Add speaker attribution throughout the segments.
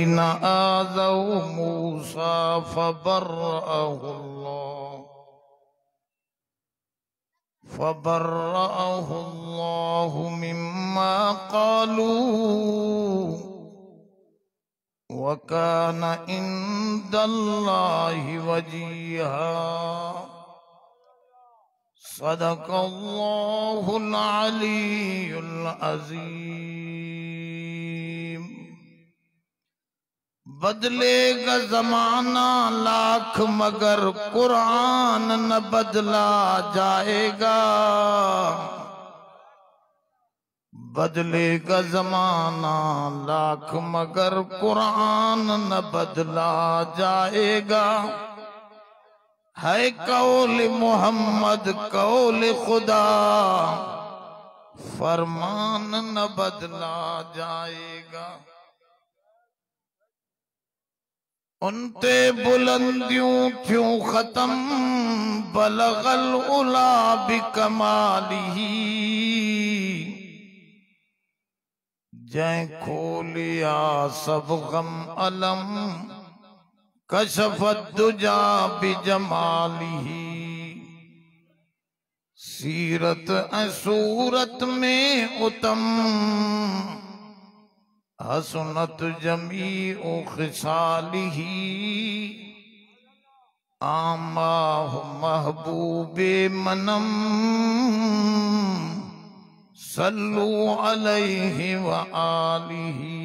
Speaker 1: आज़ौ मूसा फबर्रअहु अल्लाहु मिम्मा क़ालू व कान इंदल्लाहि वजीहा। सदक़ल्लाहुल अलीयुल अज़ीम। बदलेगा जमाना लाख मगर कुरान न बदला जाएगा। बदलेगा जमाना लाख मगर कुरान न बदला जाएगा। है कौल मोहम्मद कौल खुदा, फरमान न बदला जाएगा। उनते बुलंदियों क्यों खत्म, बलगल उला बिकमालिही। जै खोलिया सब गम अलम, कशफत दुजा बिजमालिही। सीरत सूरत में उतम, हसनत जमीउ खिसालिही। आमाहु महबूबे मनम, सल्लु अलैहि व आलिही।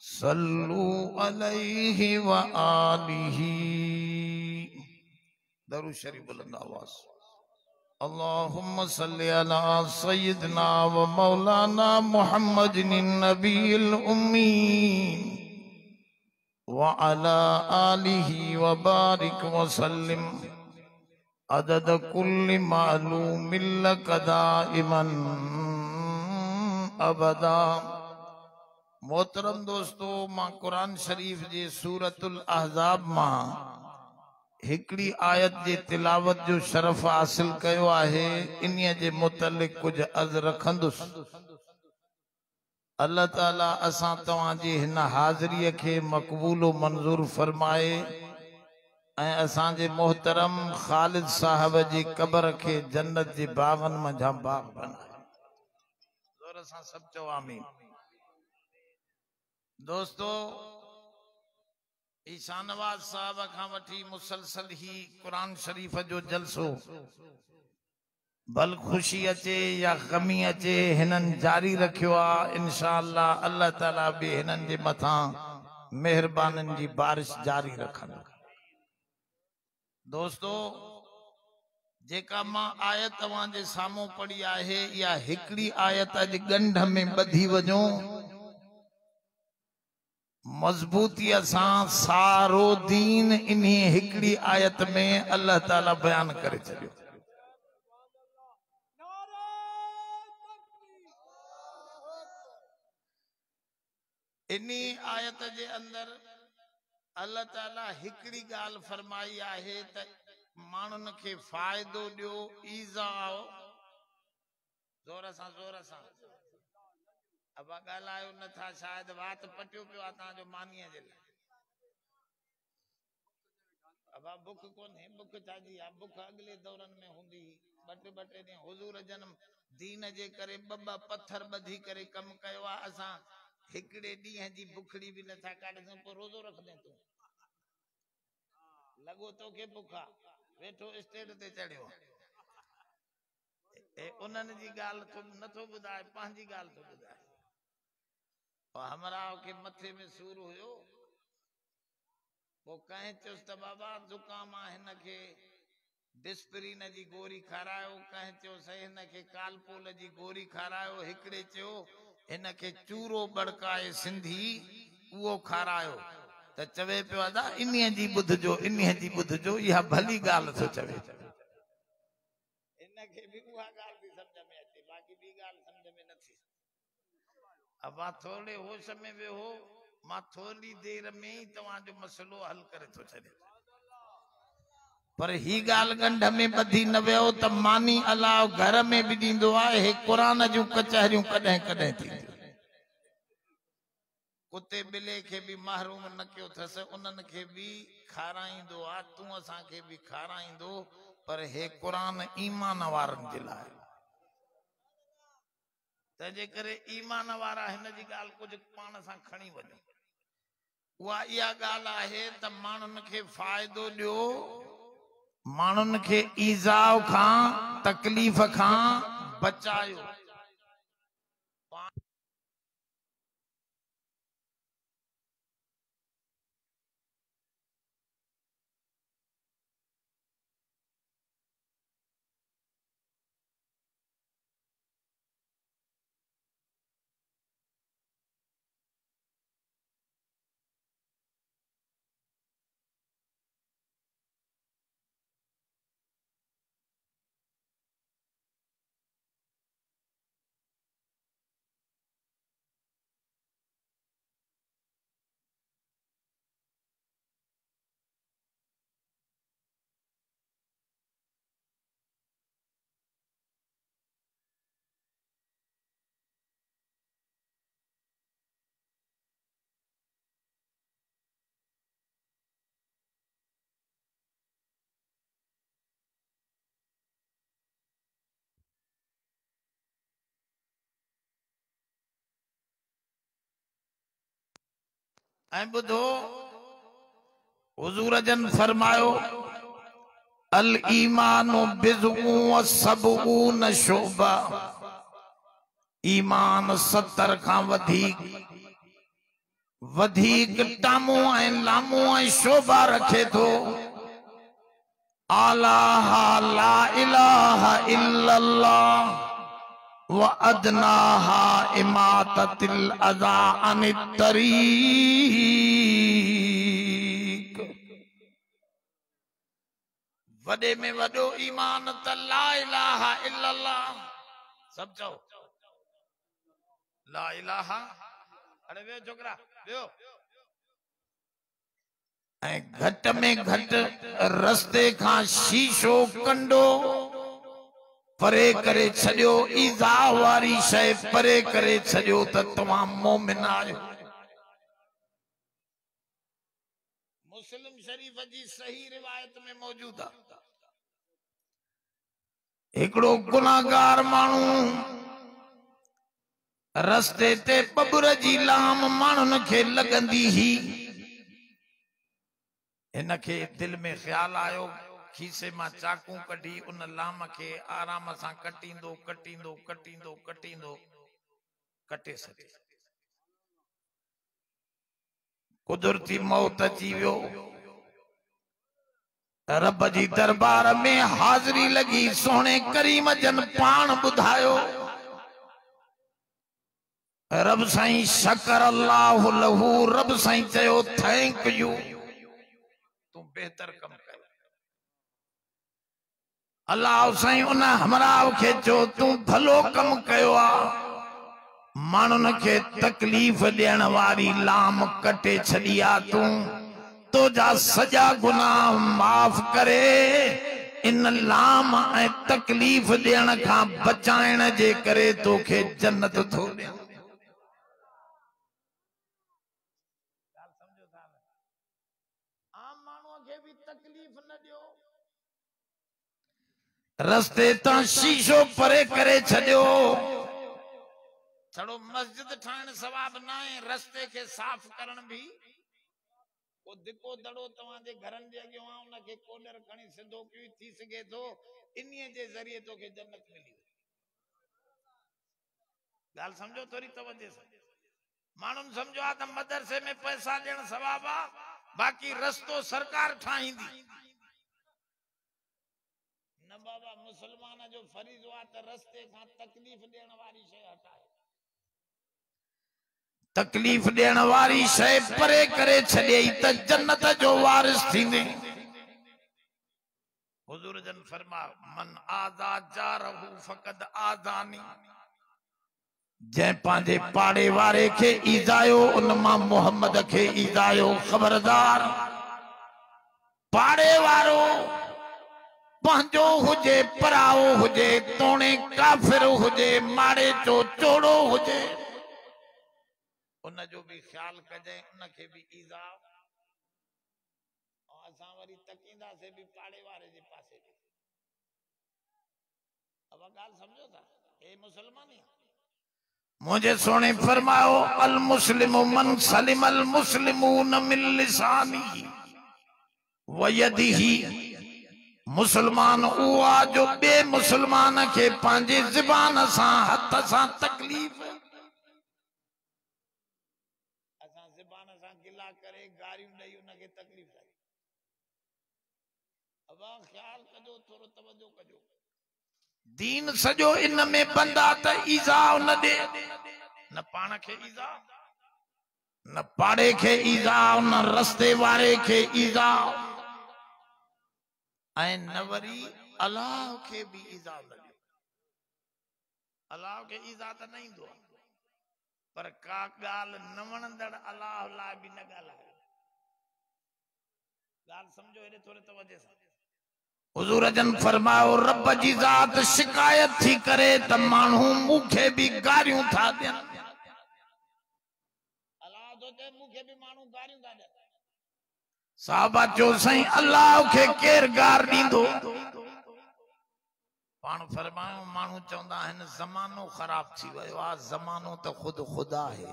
Speaker 1: सल्लु अलैहि व आलिही। दरूद शरीफ बुलंद आवाज। अल्लाहुम्मा सल्ली अला सय्यिदना व मौलाना मुहम्मदिन नबील उम्मी व अला आलिहि व बारिक व सल्लिम अदद कुल्लि मालूमिन लक दाइमन अबदा। मोहतरम दोस्तों, मां कुरान शरीफ जे सूरतुल अहज़ाब मां हिकड़ी आयत जे तिलावत जो शरफ हासिल कयो आहे। इन्हीअ जे मुतलिक कुछ अर्ज़ रखंदुस। अल्लाह ताला असां तव्हां जी हिन हाज़िरीअ खे मक़बूल व मंज़ूर फरमाए ऐं असां जे मोहतरम ख़ालिद साहब जी कब्र खे जन्नत जे बागन में जा बाग बनाए। ज़ोर सां सब चओ आमीन। दोस्तों, ईशानवाज साहब खां वठी मुसलसल ही कुरान शरीफ जो जलसो, भल खुशी अचे या गमी अचे, हिनन जारी रखियो आ। इंशाअल्लाह अल्लाह ताला भी हिनन जे मथा मेहरबानन जी बारिश जारी रखंदा। दोस्तों, जेका मां आयत तव्हां जे साम्हूं पढ़ी आहे, या हिकड़ी आयत अज गंढ में ॿधी वञो। मजबूतीअ सां सारो दीन इन्ही हिकड़ी आयत में अल्लाह ताला बयान करे छॾियो। इन्ही आयत जे अंदर अल्लाह ताला हिकड़ी गाल फरमाई आहे त माण्हुनि खे फ़ाइदो ॾियो, ईज़ा आओ। ज़ोर सां अब ॻाल्हायो नथा, शायद वात पटियो पियो आहे तव्हांजो मानीअ जे लाइ। अब बुख कोन्हे, बुख छाजी आहे? बुख अगले दौरनि में हूंदी। ॿ टे ॾींहं हुज़ूर जन्म दीन जे करे ॿ पत्थर ॿधी करे कमु कयो आहे। असां हिकड़े ॾींहं जी बुखड़ी भी नथा काढूं, पोइ रोज़ो रखंदे तूं लॻो तोखे बुखा वेठो स्टेज ते चढ़ियो। उन्हनि जी ॻाल्हि तो नथो ॿुधाए, पंहिंजी ॻाल्हि थो ॿुधाए। हमरा के मथे में सूर हुयो, वो कहें चुस त बाबा जुकाम आहे, हिन खे डिस्प्रिन जी गोरी खारायो। कहें चयो सही हिन खे कालपोल जी गोरी खारायो। हिकड़े चयो हिन खे चूरो बड़काए सिंधी उहो खारायो। त चवे पियो अदा इन्हीअ जी ॿुधजो, इन्हीअ जी ॿुधजो, इहा भली ॻाल्हि थो चवे। इनखे भी उहा ॻाल्हि थी सम्झ में अचे, बाक़ी ॿी ॻाल्हि सम्झ में नथी। अब थोड़े होश में वेहो, मां थोड़ी देर में ही तव्हांजो मसलो हल करे थो छॾियां। पर ही ॻाल्हि गंढ में ॿधी न वियो त मानी अलाह घर में भी ॾींदो आहे। हे क़ुरान जूं कचहरियूं कॾहिं कॾहिं थींदियूं। कुत्ते बिले के भी महरूम न कयो थस उनन के भी खाराइंदो आ तू असा के भी खाराइंदो पर हे कुरान ईमान वारन जे लाए तजे करे ईमान वारा हिन जी गाल कुछ पान सा खणी वने वा या गाल आहे त मानुन के फायदो दियो मानुन के ईजाव खां तकलीफ खां बचायो ऐं बुधो हुजूर जन फरमायो अल ईमानु बिज़उ व सबऊन शोबा ईमान 70 खां वधिक टामू ऐं लामू ऐं शोबा रखे थो आला ला इलाहा इल्लल्लाह व अदनाहा इमाततिल अज़ा अनित तरीक वडे में वडो ईमान त ला इलाहा इल्लल्लाह सब चओ ला इलाहा अरे वे छोकरा ॿियो ऐं घट में घट रस्ते खां शीशो कंडो परे करे छॾियो ईज़ा वारी शइ परे करे छॾियो त तव्हां मोमिन आहियो मुस्लिम शरीफ जी सही रिवायत में मौजूद आहे हिकड़ो गुनाहगार माण्हू रस्ते ते बबुर जी लाम माण्हुनि खे लॻंदी ही हिन खे दिल में ख्याल आयो खीसे मां चाकू कढी उन लाम के आराम सां कटींदो कटे सके कुदरती मौत अची वियो रब जी दरबार में हाज़री लगी सोने करीम जन पान बुधायो रब साईं शकर अल्लाह लहू रब साईं चयो थैंक यू तू बेहतर कम कर अल्लाह साईं उन हमराव के जो तू भलो कम कयो आ मानुन के तकलीफ देण वारी लाम कटे छड़िया तू जा सजा गुनाह माफ करे इन लाम ए तकलीफ देण का बचाइण जे करे तोखे जन्नत थो दे आम मानुआ के भी तकलीफ न दियो रस्ते ता शीशो परे करे छड़ियो छड़ो मस्जिद ठाण सवाब ना है रस्ते के साफ करण भी वो दिको दड़ो तवा जे घरन जे अगे आ उन के कोडर खणी सिधो की थी सके तो इन्हीअ जे जरिए तो के जन्नत मिली गाल समझो थोड़ी तवज्जो से मानुन समझो आ त मदरसे में पैसा देण सवाब आ बाकी रस्तो सरकार ठाहींदी न बाबा मुसलमान जो फरीज़ आ त रस्ते खां तकलीफ देण वारी शय हटाए तकलीफ देण वारी शय परे करे छॾे त जन्नत जो वारिस थींदे हुजूर जन फरमायो मन आज़ा जारहु फक़द आज़ानी जे पांजे पाड़े वारे के ईजायो उन मां मोहम्मद के ईजायो खबरदार पाड़े वारो पंहिंजो हुजे पराओ हुजे तोणे काफिर हुजे माड़े चो चोड़ो हुजे उन जो भी ख्याल कजे, उन के भी ईज़ा असां वरी तकींदासीं भी पाड़े वारे जे पासे भी। अब गाल समझो था, ए मुसलमान ही मुझे सोने फरमाओ अल मुस्लिम मन सलिम अल मुस्लिमून मिन लिसानी व यदिही। मुसलमान हुआ जो बे मुसलमान के पांजे ज़बान सा हथ सा तकलीफ असा ज़बान सा गिला करे गारियूं ॾेई उन के तकलीफ है। अब ख्याल कजो, थोरो तवज्जो कजो। दीन सजो इन में बंदा त ईज़ा न दे, न पाण के ईज़ा, न पाड़े के ईज़ा, न रस्ते वारे के ईज़ा, ऐं न वरी अल्लाह के भी ईज़ा न ॾियो। अल्लाह के ईज़ा त न ईंदो, पर का गाल न वणंदड़ अल्लाह लाइ भी न ॻाल्हायो। गाल समझो, हेॾे थोरे तवज्जो सां। हुजूर जन फरमायो रब जी ज़ात शिकायत थी करे त माण्हू मूंखे भी गारियूं था ॾियनि। अल्लाह तो चए मूंखे भी माण्हू गारियूं था ॾियनि। साहबा चयो साईं अल्लाह खे केर गार ॾींदो? पाण फरमायो माण्हू चवंदा आहिनि ज़मानो ख़राब थी वियो आहे, ज़मानो त ख़ुद खुदा है।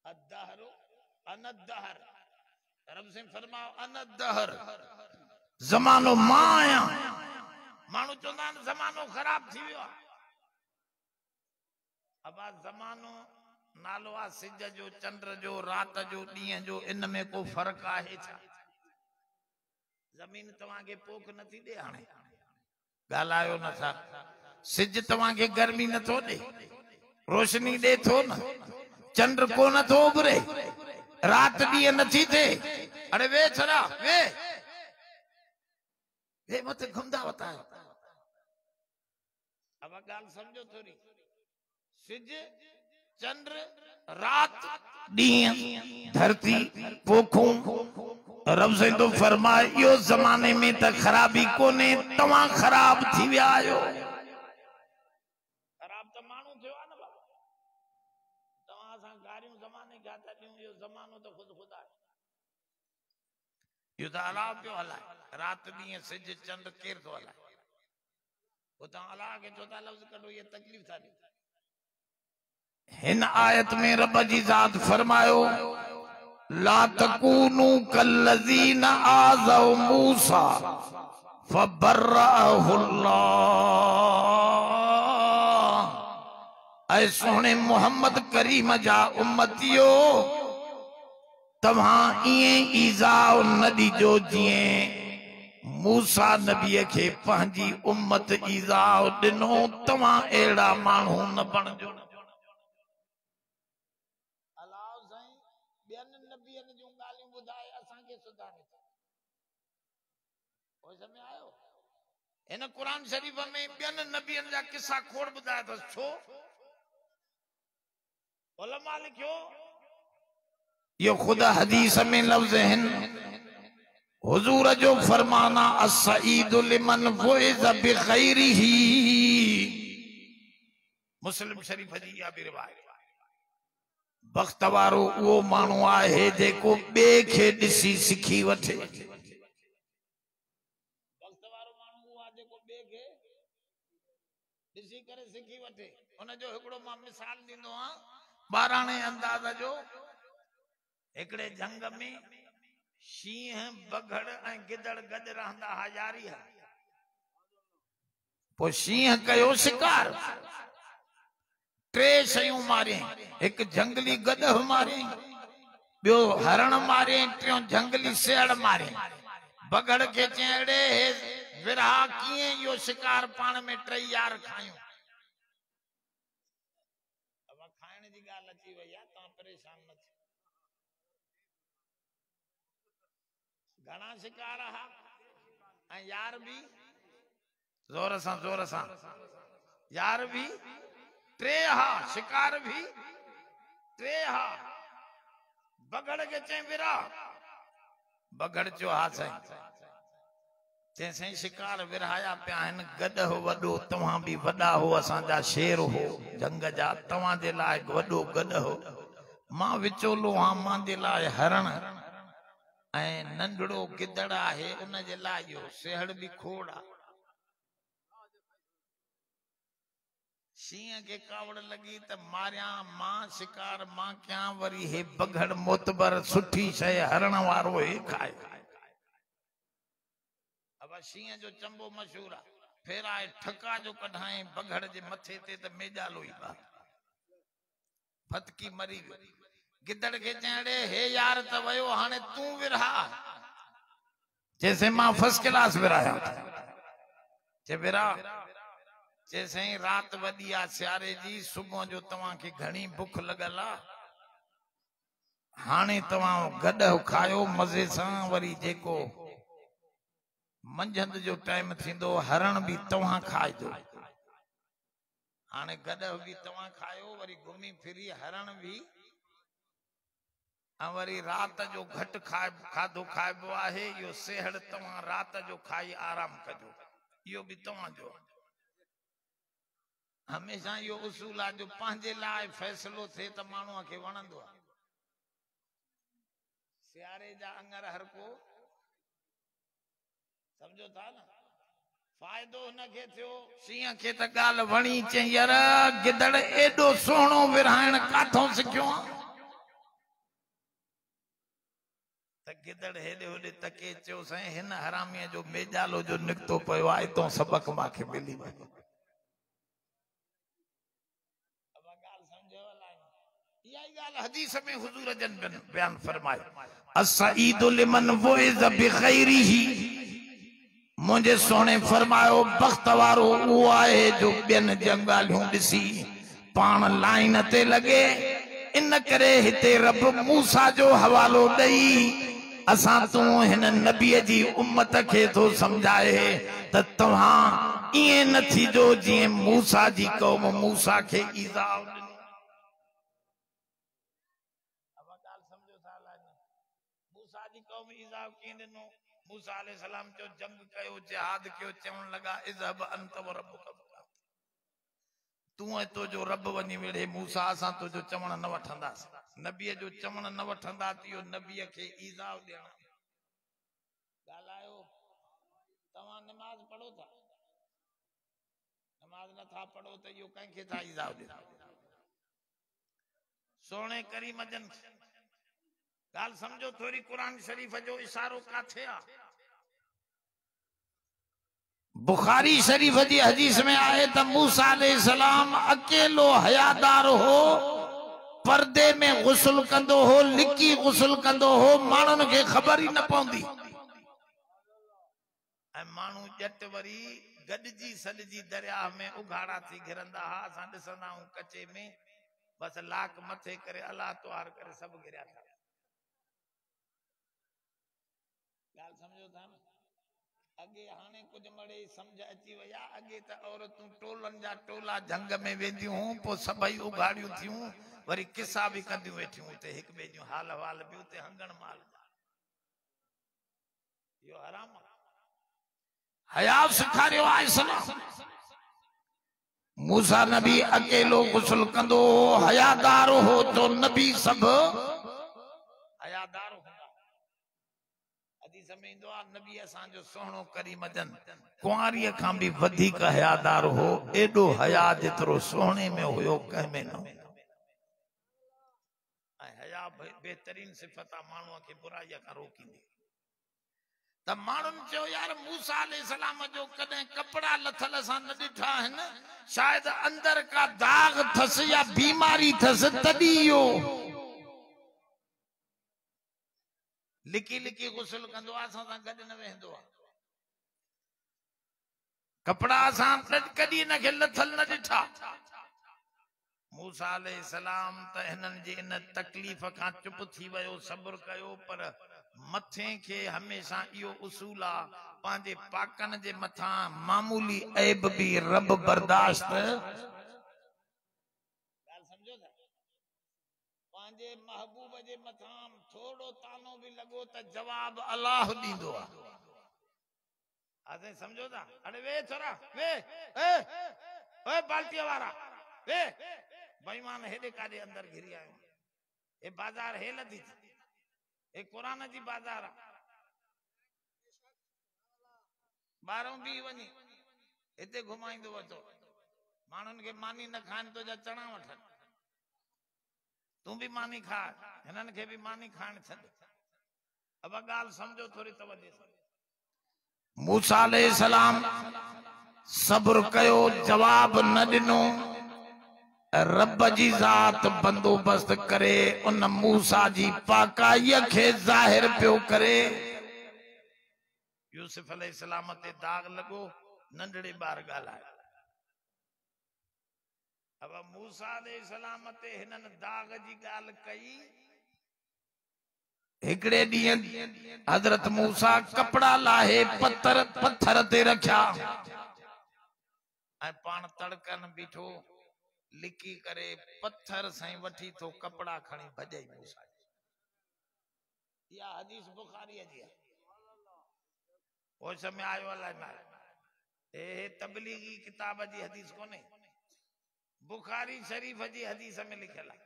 Speaker 1: अदहरु अनदहर, रब से फरमाओ अनदहर, ज़मानो मां आहियां। माण्हू चवंदा आहिनि ज़मानो ख़राब थी वियो आहे। अब ज़मानो नालो आहे सिज जो, चंद्र जो, रात जो, ॾींहं जो, इन में को फ़र्क़ आहे छा? ज़मीन तव्हांखे पोख नथी ॾे, हाणे ॻाल्हायो नथा। सिज तव्हांखे गर्मी नथो ॾे, रोशनी ॾे थो न, चंद्र को नथो उभरे, रात ॾींहं नथी थिए। अरे वे छड़ा वे मत घुमदा वता। अब ॻाल्हि समझो थोरी। सिज, चंद्र, रात, ॾींहं, धरती, पोखूं, रब से तो फरमाए इहो ज़माने में त ख़राबी कोने, तव्हां ख़राब थी विया आहियो। ख़राब त माण्हू थियो आहे न बाबा। तव्हां असां गारियूं ज़माने खे था ॾियूं, इहो ज़मानो त ख़ुदि खुदा आहे। इहो त अलाह पियो हलाए, रात ॾींहं सिज चंड केर थो हलाए? वो तव्हां अलाह खे चओ था लफ़्ज़ कढो, इहा तकलीफ़ था ॾियो। हिन आयत में रब जी ज़ात फरमायो ला तकूनू कल्लज़ीन आज़ौ मूसा फबर्रअहुल्लाह। ऐ सोहणे मोहम्मद करीम जा उम्मतियो, तव्हां ईअं ईज़ाउ न ॾिजो जीअं मूसा नबीअ खे पंहिंजी उम्मत ईज़ाउ ॾिनो। तव्हां अहिड़ा माण्हू न बणिजो। इन कुरान शरीफ में ॿियनि नबियनि जा किस्सा खोड़ ॿुधाया अथसि। छो? उलमा लिखियो, ये खुदा हदीस में लफ्ज़ हैं, हुजूर जो फरमाना अस्सईदु लिमन फुइज़ बिग़ैरिही। मुस्लिम शरीफ जी इहा बि रिवायत। बख़्त वारो उहो माण्हू आहे जेको ॿिए खे ॾिसी सिखी वठे। बख़्त वारो माण्हू उहो आहे जेको ॿिए खे ॾिसी करे सिखी वठे। उन जो हिकिड़ो मां मिसाल ॾींदो आहियां ॿाराणे अंदाज़ जो। हिकिड़े जंग में शींहं, बघड़ ऐं गिदड़ गॾु रहंदा हुआ, यारी है। पोइ शींहं कयो शिकार, टे शयूं मारियईं। हिकु जंगली गदह मारियईं, ॿियो हरण मारियईं, टियों जंगली सियाड़ मारियईं। बघड़ खे चयईं अड़े विरहा कीअं इहो शिकार पाण में टई यार खायूं। अब खाइण जी ॻाल्हि अची वई आहे, तव्हां परेशान न थियो। घणा शिकार हा ऐं यार भी जोर सां यार भी टे हा, शिकार भी टे हा। बघड़ के चई विरा, बघड़ चयो हा साईं। जैसे शिकार विरहाया पिया आहिनि गॾ हो वॾो तव्हां बि वॾा हो असांजा शेर हो जंग जा तव्हां जे लाइ वॾो गॾ हो मां विचोलो हां मां जे लाइ हरण ऐं नंढड़ो गिदड़ आहे उन जे लाइ इहो सेहड़ बि खोड़ आहे शींहं के कावड़ लगी त मारिया मां शिकार मां क्या वरी हे बघड़ मोतबर सुठी शय हरण वारो हे खाए अब शींहं जो चंबो मशहूर आहे फिर आए ठका जो कढाए बघड़ जे मथे ते त मेजालो ई बा फतकी मरी गिदड़ के चढ़े हे यार त वयो हाने तू विरहा जैसे मां फर्स्ट क्लास विराया जे विरा जैसे रात वडी आ सियारे जी सुबह जो तवा के घणी भूख लगल आ हाने तवा गड खायो मजे सा वरी जेको मंझंद जो टाइम थिंदो हरण भी तवा खाइजो हाने गड भी तवा खायो वरी घूमी फिरी हरण भी वरी रात जो घट खाधो खाइबो आहे यो सेहड़ तवा रात जो खाई आराम कजो यो भी तवा जो हमेशा यो उसूल आ जो पांजे लाए फैसलो थे त मानुआ के वणंदो आ सियारे जा अंगर हर को समझो था ना फायदो न के थियो सिंह के त गाल वणी चे यार गिदड़ एडो सोहणो विरहाइण काथों सिखियो त गिदड़ हेडे होडे तके चयो साईं हिन हरामीअ जो मेजालो जो निकतो पयो आहे तो सबक माखे मिली वयो हदीस में हुजूर जन बयान फरमाए अस्सईदु लिमन वइज़ बिगैरिही मुझे सोने फरमायो बख्त वारो वो आहे जो बेन जंगालियों दिसी पान लाइन ते लगे इन करे हिते रब मूसा जो हवालो दई असा तू हिन नबी जी उम्मत के तो समझाए त तवा इए न थी जो जी मूसा जी कौम मूसा के ईज़ा मूसा अलैहि सलाम जो जंग कयो जिहाद कयो चवण लगा इज़हब अंत व रब्बुक तू है तो जो रब वनी वेड़े मूसा असा तो जो चवण न वठंदास नबी जो चवण न वठंदा तियो नबी के ईज़ा देना गालायो तवा नमाज पढ़ो था नमाज न था पढ़ो तो यो कहीं के था ईज़ा देना सोने करीम जन गाल समझो थोड़ी कुरान शरीफ जो इशारो का थे बुखारी शरीफ जी हदीस में आए त मूसा अलैहि सलाम अकेलो हयादार हो पर्दे में गुस्ल कंदो हो लिकी गुस्ल कंदो हो मानुन के खबर ही न पौंदी ऐ मानू जट वरी गडजी सडजी दरिया में उघाड़ा थी घिरंदा हा असा दिसंदा हूं कचे में बस लाख मथे करे अल्लाह तोहार करे सब गिरया था गाल समझो था ना अगे हाने कुछ मड़े समझ अची वया अगे त औरतूं टोलन जा टोला जंग में वेंदियूं पो सबई उघाड़ियूं थियूं वरी किस्सा भी कंदियूं वेठियूं उते हिक बे जो हाल हवाल भी उते हंगण माल यो हराम हया सिखारियो आहे सलाम मूसा नबी अकेलो गुस्ल कंदो हयादार हो तो नबी सब हयादार समझो नबी असा जो सोहणो करीम जन कुंवारी खां भी वधिक हयादार हो एडो हया जितरो सोहणे में होयो कह में न हया बेहतरीन सिफत मानू के बुराई का रोकींदी त मानुन चो यार मूसा अलैहि सलाम जो कदे कपड़ा लथल सा न दिठा हन शायद अंदर का दाग थस या बीमारी थस तदियो लिकी लिकी गुस्ल कंदो असा सा गड न वेंदो कपड़ा असा कदी न के लथल न दिठा मूसा अलैहि सलाम त हिनन जी इन तकलीफ का चुप थी वयो सब्र कयो पर मथे के हमेशा इयो उसूल आ पांजे पाकन जे मथा मामूली ऐब भी रब बर्दाश्त पांजे महबूब जे मथा थोड़ो तानो भी लगो त जवाब अल्लाह दींदो आ आसे समझो था। अरे वे छोरा वे ए ओए बाल्टी वाला वे बेईमान हेडे काजे अंदर घिरी आयो। ए बाजार हे लदी ए कुरान जी बाजार बारों भी वनी इते घुमाइंदो वतो मानुन के मानी न खान तो जा चना वठन तू भी मानी खा हिनन के भी मानी खान छद। अब गाल समझो थोड़ी तवज्जो से। मूसा अलैहिस्सलाम सब्र कयो जवाब न दिनो रब जी जात बंदोबस्त करे उन मूसा जी पाकाई के जाहिर पियो करे। यूसुफ अलैहिस्सलाम ते दाग लगो नंढड़े बार गालाए। अब मूसा अलैहिस्सलाम ते हिनन दाग जी गाल कई। हिकड़े ॾींहं हजरत मूसा कपड़ा लाहे पत्थर ते रखिया ऐं पाण तड़कन बीठो लिकी करे पत्थर साईं वठी तो कपड़ा खणी भॼई मूसा। या हदीस बुखारी जी है। वो समय आयो अलाए ना ए तबलीगी किताब जी हदीस कोने बुखारी शरीफ जी हदीस में लिखल है।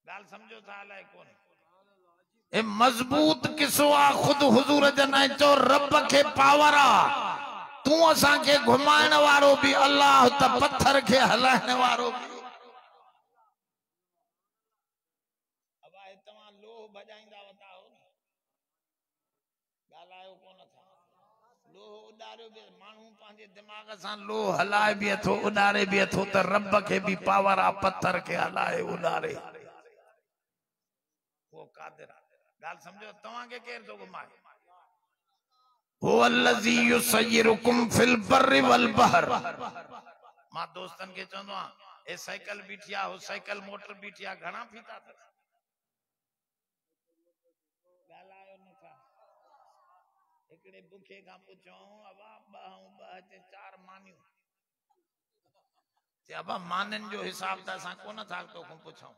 Speaker 1: गाल समझो था अलाए कोने ए मजबूत किस्सो आ। खुद हुजूर जन चो रब के पावर आ तू असा के घुमाइण वारो भी अल्लाह त पत्थर के हलाइण वारो भी। अब आए तवा लोह बजाइंदा वता हो गालायो कोन था। लोह उडारियो भी मानू पांजे दिमाग सा लोह हलाए भी अथो उडारे भी अथो त रब के भी पावर आ पत्थर के हलाए उडारे वो कादिर। गाल समझो तवा के केर तो घुमाए। हो अल्लज़ी युसय्यिरुकुम फिल बर्रि वल बहर। मां दोस्तन के चंदो ए साइकिल बीठिया हो साइकिल मोटर बीठिया घणा फीता था गालायो न था। एकड़े बुखे का पूछो अबा बाहू बाजे चार मानियो ते अबा मानन जो हिसाब ता सा कोन था तो को पूछो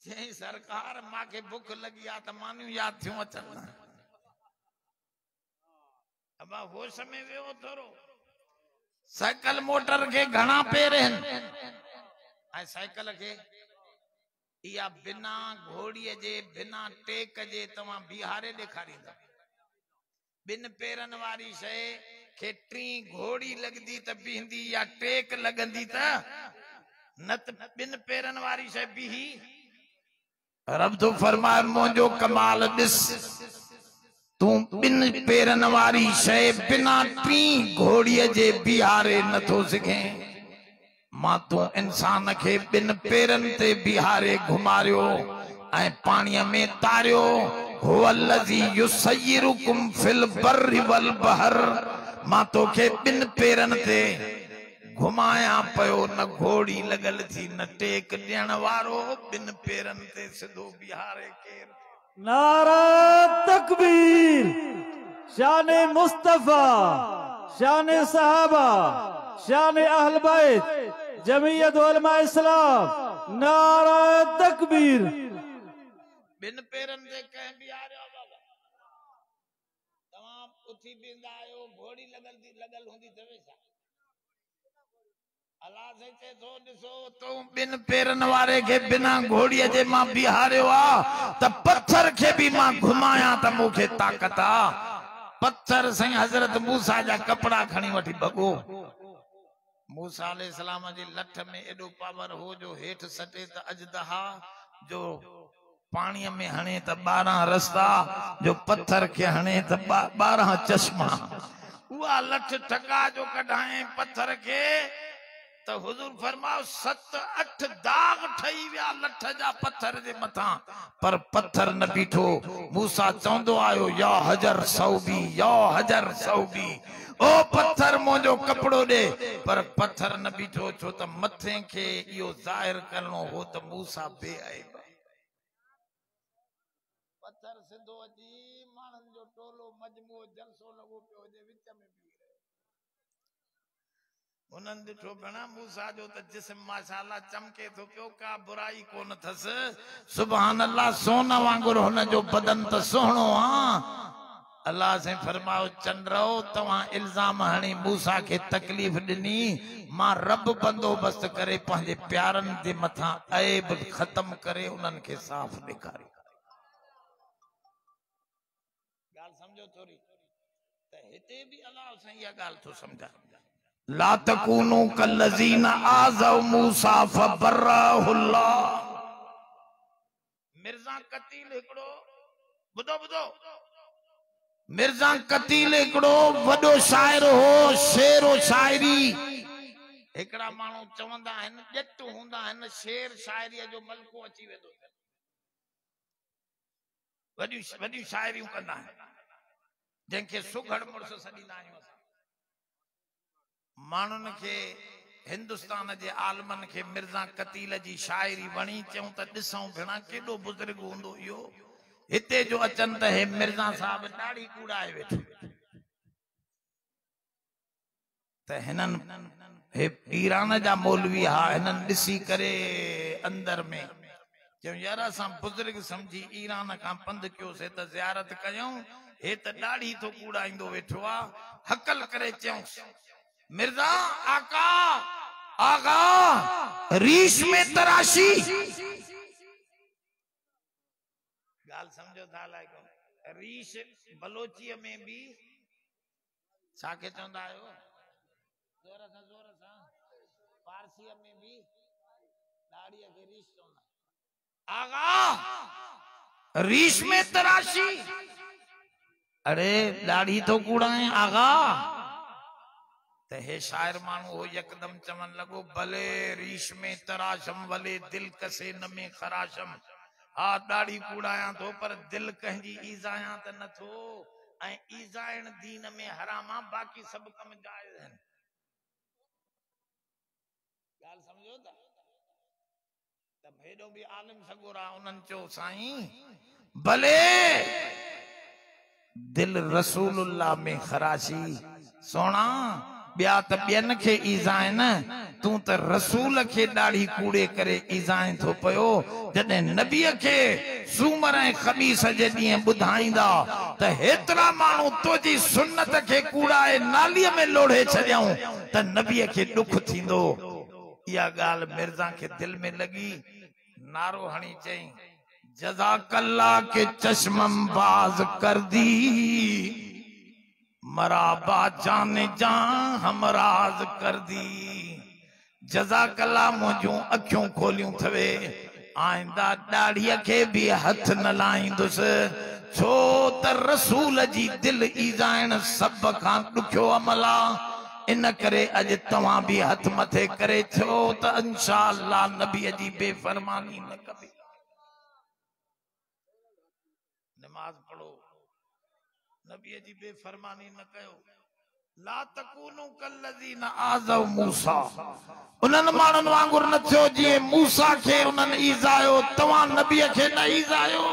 Speaker 1: जे सरकार मां के भूख लगी आ त मानियो याद थियो अचन। अब वो समय वे थोरो साइकिल मोटर के घणा पेर हैं साइकिल के या बिना घोड़ीअ जे बिना टेक जे तवा बिहारे ॾेखारींदा। बिन पेरन वारी शय के टी घोड़ी लगदी त बीहंदी या टेक लगंदी त न त बिन पेरन वारी शय बीही। रब तो फरमाए मुंहिंजो कमाल ॾिस तू बिन पेरन वारी शय बिना टी घोड़ीअ जे बिहारे नथो सघे। मां तू इंसान के बिन पेरन ते बिहारे घुमारियो ऐं पाणीअ में तारियो। हो अल्लज़ी युसय्यिरुकुम फिल बर्रि वल बहर। मां तोखे बिन पेरन ते घुमाया पयो न घोड़ी लगल थी न टेक ॾियण वारो बिन पेरन ते सिधो बिहारे केर।
Speaker 2: नारा तकबीर। शान मुस्तफा शान सहाबा शान अहल बैत जमीयत उलमा इस्लाम नारा तकबीर।
Speaker 1: बिन पेरन से कह बिहारे बाबा तमाम उठी बिंदा आयो घोड़ी लगल हुंदी तवेसा अल्लाह से चे तो दिसो तू बिन पेरन वारे के बिना घोड़ीअ जे मां बिहारियो आ त पत्थर के भी मां घुमाया त मुखे ताकत आ। पत्थर से हजरत मूसा जा कपड़ा खणी वठी भगो। मूसा अलैहिस्सलाम जी लठ में एडो पावर हो जो हेठ सटे त अजदहा जो पानी में हणे त 12 रस्ता जो पत्थर के हणे त 12 चश्मा। उहा लठ ठका जो कढाए पत्थर के तो हुजूर फरमाओ 7-8 दाग ठही विया लठ जा पत्थर जे मथा पर पत्थर न बीठो। मूसा चौंदो आयो या हजर सौबी या हजर सौबी ओ पत्थर मुंहिंजो कपड़ो दे पर पत्थर न बीठो छो त मथे के इहो ज़ाहिर करणो हो त मूसा बेअब। पत्थर सिधो अची माण्हुनि जो टोलो मजमूओ जलसो लॻो पियो हुजे विच में उन्हनि ॾिठो भेण मूसा जो त जिस्म माशाअल्लाह चमके थो पियो का बुराई कोन अथसि। सुभान अल्लाह सोन वांगुरु हुन जो बदन त सुहिणो आ अल्लाह से फरमाओ चंद्रो तवा इल्जाम हणी मूसा के तकलीफ दिनी मां रब बंदोबस्त करे पंहिंजे प्यारन दे मथा ऐब खत्म करे उन्हन के साफ ॾेखारे गाल समझो थोड़ी त हिते भी अल्लाह से या गाल तो समझा ला तकूनु कल्लज़ीना आज़व मूसा फबर्रहुल्लाह मिर्जा कतील हिकड़ो बुधो बुधो मिर्जा कतील हिकड़ो वडो शायर हो शेर व शायरी हिकड़ा मानू चवंदा आहिनि ॼट हूंदा आहिनि शेर शायरी जो मलको अची वेंदो वॾी वॾी शायरियूं कंदा आहिनि जंहिंखे सुघड़ मुड़स सॾींदा आहियूं असां माण्हुनि खे हिंदुस्तान जे आलमन के मिर्जा कतील जी शायरी वणी चऊं त ॾिसूं भेणा केॾो बुज़ुर्ग हूंदो इहो हिते जो अचन त हे मिर्जा साहब ॾाढी कूड़ाए वेठो त हिननि हे ईरान जा मौलवी हा हिननि ॾिसी करे अंदर में चयूं यार असां बुज़ुर्ग समझी ईरान खां पंध कयोसीं त ज़ियारत कयूं हे त ॾाढी थो कूड़ाईंदो वेठो आहे हकल करे चयूं मिर्जा आका आगा रीश में तराशी गाल समझो था लाइको रीश बलोची में भी छाके चवंदा आयो जोर सा फारसी में भी दाढ़ी के रीश चवंदा आगा रीश में तराशी अरे दाढ़ी तो कूड़ाए आगा ते हे शायर मानू हो यकदम चमन लगो भले रीश में तराशम भले दिल कसे न में खराशम हा दाढ़ी कूड़ाया तो पर दिल कहीं ईजाया त नथो ऐं ईजाइण दीन में हरामा बाकी सब कम जायज हैं गाल समझो था त भेडो भी आलिम सगोरा उन्हनि चो साईं भले दिल रसूलुल्लाह में खराशी सोना ॿिया त ॿियनि खे ईज़ाइन तूं त रसूल खे ॾाढी कूड़े करे ईज़ाए थो पियो जॾहिं नबीअ खे सूमर ऐं ख़मीस जे ॾींहुं ॿुधाईंदा त हेतिरा माण्हू तुंहिंजी सुन्नत खे कूड़ाए नालीअ में लोढ़े छॾियऊं त नबीअ खे ॾुख थींदो इहा ॻाल्हि मिर्ज़ा खे दिलि में लॻी नारो हणी चई जज़ाकल्ला के चश्मम बाज कर दी मराबा जाने जा हमराज कर दी जज़ाकल्ला मुंहिंजूं अखियूं खोलियूं थवे आइंदा दाढ़ीअ खे भी हथ न लाईंदुसि छो त रसूल जी दिल ईज़ाइण सब खां ॾुखियो अमल आहे इन करे अॼु तव्हां भी हथ मथे करे थियो त इंशाअल्लाह नबीअ जी बेफरमानी न कबी नमाज पढ़ो नबी जी बेफरमानी न कयो ला तकूनु कल्लज़ीना आज़व मूसा उन्हनि माण्हुनि वांगुर न थियो जीअं मूसा खे उन्हनि ईज़ायो तव्हां नबीअ खे न ईज़ायो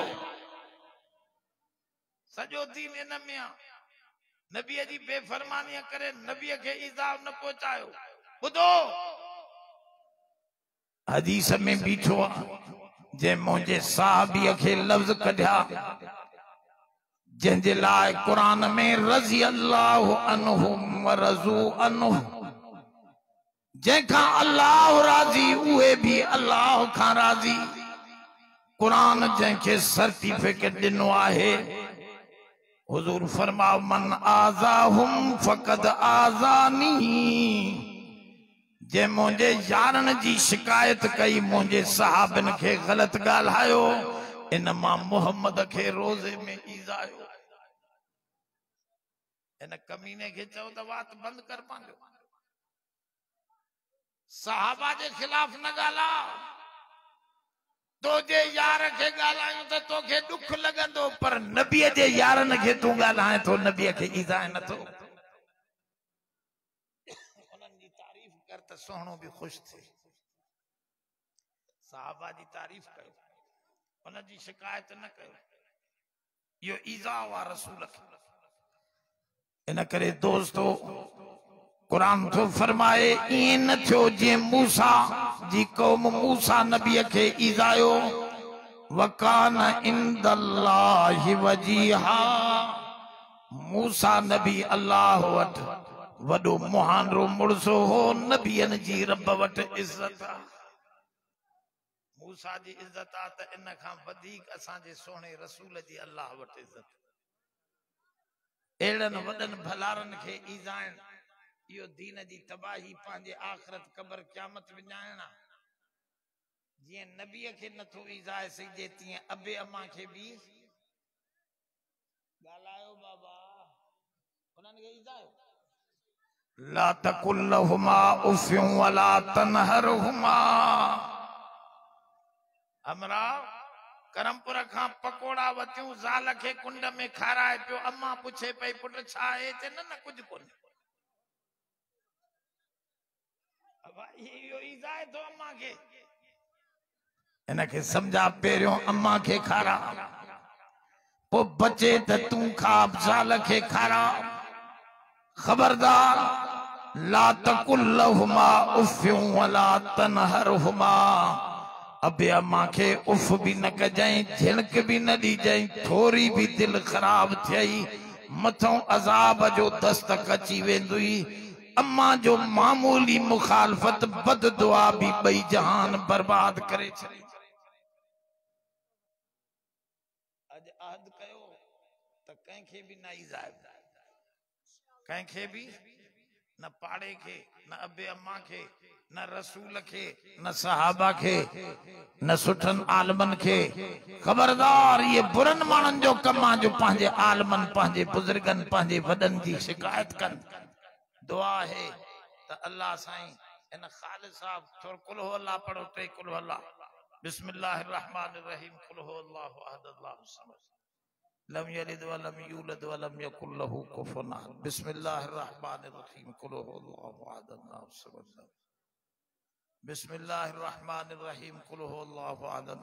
Speaker 1: सॼो दीन इन में आहे नबीअ जी बेफरमानी करे नबीअ खे ईज़ा न पहुचायो ॿुधो हदीस में बीठो आहे जे मुंहिंजे साहबीअ खे लफ़्ज़ कढिया जंहिंजे लाइ कुरान में रज़ी अल्लाहु अन्हु व रज़ू अन्हु जंहिंखां अल्लाह राज़ी उहे भी अल्लाह खां राज़ी कुरान जंहिंखे सर्टिफिकेट ॾिनो आहे हुज़ूर फरमाओ मन आज़ाहुम फ़क़द आज़ानी जे मुंहिंजे यारनि जी शिकायत कई मुंहिंजे सहाबनि खे ग़लत ॻाल्हायो इन मां मोहम्मद खे रोज़े में ईज़ायो इन कमीने के चओ त बात बंद कर पांजो सहाबा जे खिलाफ न गाला तो जे यार के गालायूं त तोखे दुख लगंदो पर नबी जे यारन के तू गालाए तो नबी के ईज़ाए न तो उन्हनि जी तारीफ कर त सोहणो भी खुश थे सहाबा जी तारीफ कयो उन जी शिकायत न कयो यो ईज़ा वा रसूल के इन करे दोस्तों कुरान तो फरमाए ईअं न थियो जीअं मूसा जी कौम मूसा नबीअ खे ईज़ायो वकान इंदल्लाहि वजीहा मूसा नबी अल्लाह वट वडो मुहानरो मुड़सो हो नबियन जी रब वट इज्जत आ मूसा जी इज्जत आ त इन खां वधीक असांजे सोहणे रसूल जी अल्लाह वट इज्जत एड़न वडन भलारन के ईजान यो दीन जी तबाही पांजे आखिरत कब्र क़यामत विञाइणा जी नबी के नथो ईजाए सके तीअं अबे अम्मा के भी गालायो बाबा उन्हनि खे ईजायो ला तकुल लहुमा उफ़्युं वला तनहरहुमा हमरा करमपुर खां पकोड़ा वतियूं ज़ाल खे कुंड में खाराए पियो अम्मा पुछे पई पुट छा आहे ते न कुछ कोन्हे ईजाए तो अम्मा के इनके समझा पहिरियों अम्मा के खारा पो बचे त तूं खा ज़ाल खे खारा खबरदार ला तकुल लहुमा उफ़्युं वला तनहरहुमा अबे अम्मा के उफ भी न कजाई झिणक भी न दीजाई थोड़ी भी दिल खराब थई मथों अजाब जो दस्तक अची वेंदुई अम्मा जो मामूली मुखालफत बद दुआ भी बई जहान बर्बाद करे छे अज अहद कयो त कंखे भी न इजाब कंखे भी न पाड़े के न अबे अम्मा के न रसूल के न सहाबा के न सुठन आलमन के खबरदार ये बुरन मानन जो कमा जो पांजे आलमन पांजे बुजुर्गन पांजे वडन जी शिकायत कन दुआ है तो अल्लाह साईं इन खालिद साहब थोड़ कुल हो अल्लाह पढ़ो टे कुल हो अल्लाह बिस्मिल्लाहिर रहमानिर रहीम कुल हो अल्लाहु अहद अल्लाहु समद लम यलिद व लम यूलद व लम यकुल लहू कुफुवन अहद बिस्मिल्लाहिर रहमानिर रहीम कुल हो अल्लाहु अहद अल्लाहु समद बिस्मिल्लाहिर रहमानिर रहीम कुल हो अल्लाहु अहद